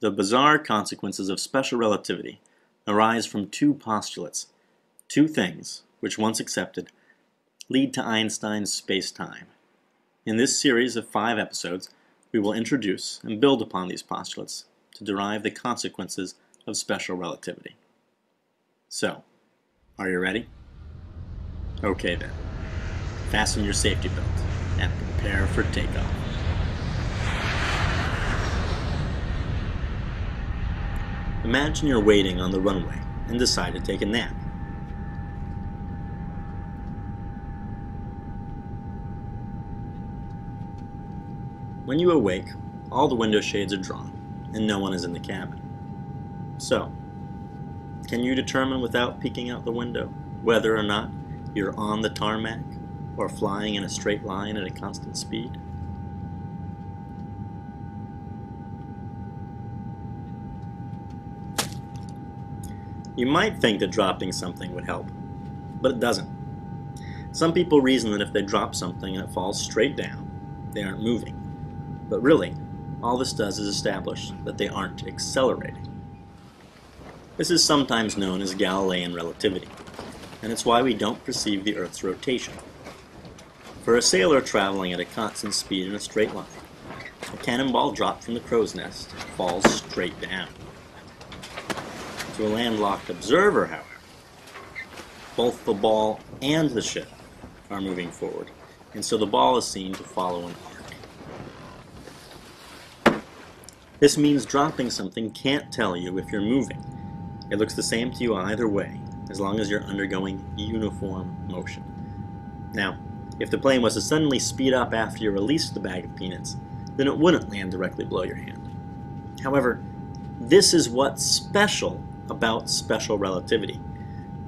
The bizarre consequences of special relativity arise from two postulates, two things which, once accepted, lead to Einstein's space-time. In this series of 5 episodes, we will introduce and build upon these postulates to derive the consequences of special relativity. So, are you ready? Okay then, fasten your safety belt and prepare for takeoff. Imagine you're waiting on the runway and decide to take a nap. When you awake, all the window shades are drawn and no one is in the cabin. So, can you determine without peeking out the window whether or not you're on the tarmac or flying in a straight line at a constant speed? You might think that dropping something would help, but it doesn't. Some people reason that if they drop something and it falls straight down, they aren't moving. But really, all this does is establish that they aren't accelerating. This is sometimes known as Galilean relativity, and it's why we don't perceive the Earth's rotation. For a sailor traveling at a constant speed in a straight line, a cannonball dropped from the crow's nest falls straight down. To a landlocked observer, however, both the ball and the ship are moving forward, and so the ball is seen to follow an arc. This means dropping something can't tell you if you're moving. It looks the same to you either way, as long as you're undergoing uniform motion. Now, if the plane was to suddenly speed up after you released the bag of peanuts, then it wouldn't land directly below your hand. However, this is what's special about special relativity.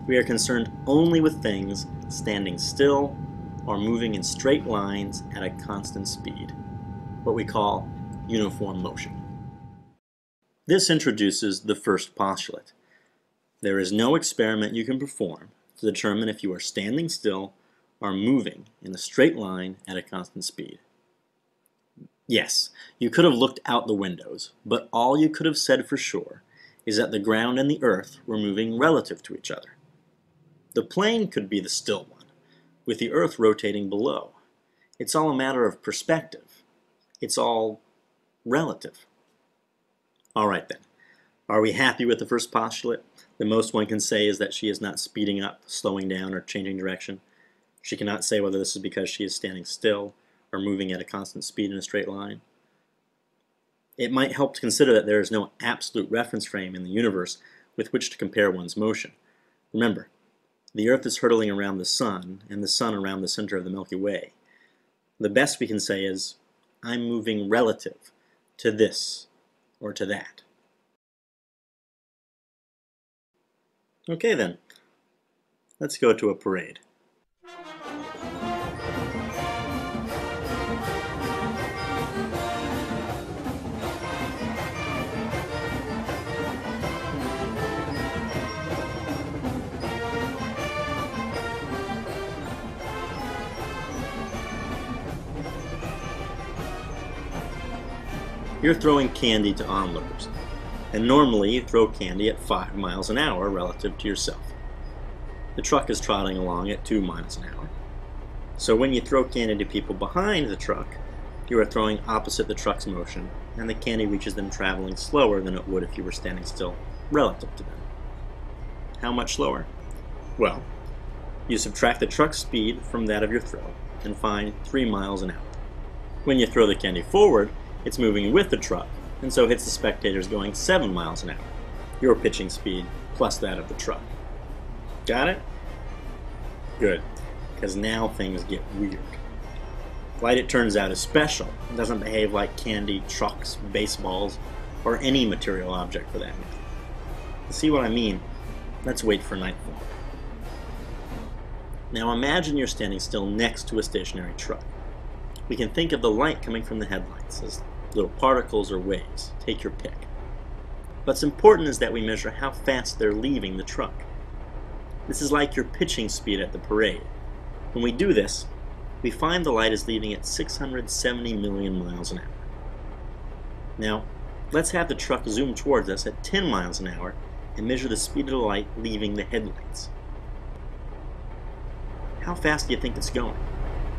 We are concerned only with things standing still or moving in straight lines at a constant speed, what we call uniform motion. This introduces the first postulate. There is no experiment you can perform to determine if you are standing still or moving in a straight line at a constant speed. Yes, you could have looked out the windows, but all you could have said for sure is that the ground and the earth were moving relative to each other. The plane could be the still one, with the earth rotating below. It's all a matter of perspective. It's all relative. All right then, are we happy with the first postulate? The most one can say is that she is not speeding up, slowing down, or changing direction. She cannot say whether this is because she is standing still or moving at a constant speed in a straight line. It might help to consider that there is no absolute reference frame in the universe with which to compare one's motion. Remember, the Earth is hurtling around the Sun, and the Sun around the center of the Milky Way. The best we can say is, I'm moving relative to this or to that. Okay then, let's go to a parade. You're throwing candy to onlookers, and normally you throw candy at 5 miles an hour relative to yourself. The truck is trotting along at 2 miles an hour. So when you throw candy to people behind the truck, you are throwing opposite the truck's motion, and the candy reaches them traveling slower than it would if you were standing still relative to them. How much slower? Well, you subtract the truck's speed from that of your throw and find 3 miles an hour. When you throw the candy forward, it's moving with the truck, and so hits the spectators going 7 miles an hour, your pitching speed plus that of the truck. Got it? Good, because now things get weird. Light, it turns out, is special. It doesn't behave like candy, trucks, baseballs, or any material object for that matter. To see what I mean, let's wait for nightfall. Now imagine you're standing still next to a stationary truck. We can think of the light coming from the headlights as little particles or waves. Take your pick. What's important is that we measure how fast they're leaving the truck. This is like your pitching speed at the parade. When we do this, we find the light is leaving at 670 million miles an hour. Now, Let's have the truck zoom towards us at 10 miles an hour and measure the speed of the light leaving the headlights. How fast do you think it's going?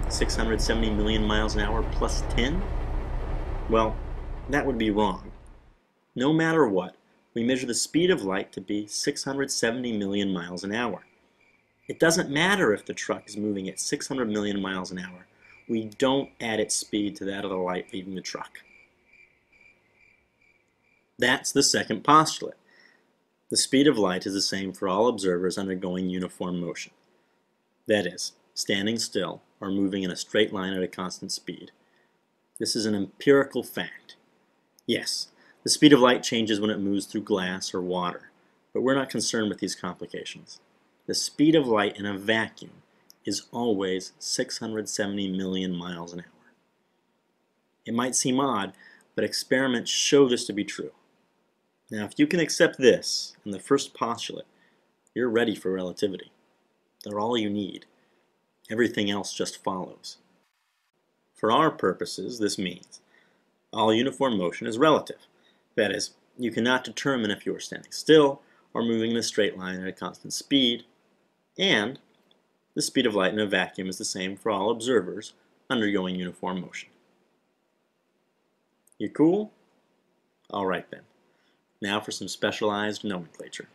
670 million miles an hour plus 10? Well, that would be wrong. No matter what, we measure the speed of light to be 670 million miles an hour. It doesn't matter if the truck is moving at 600 million miles an hour. We don't add its speed to that of the light leaving the truck. That's the second postulate. The speed of light is the same for all observers undergoing uniform motion. That is, standing still or moving in a straight line at a constant speed. This is an empirical fact. Yes, the speed of light changes when it moves through glass or water, but we're not concerned with these complications. The speed of light in a vacuum is always 670 million miles an hour. It might seem odd, but experiments show this to be true. Now, if you can accept this and the first postulate, you're ready for relativity. They're all you need. Everything else just follows. For our purposes, this means all uniform motion is relative. That is, you cannot determine if you are standing still or moving in a straight line at a constant speed, and the speed of light in a vacuum is the same for all observers undergoing uniform motion. You cool? All right then. Now for some specialized nomenclature.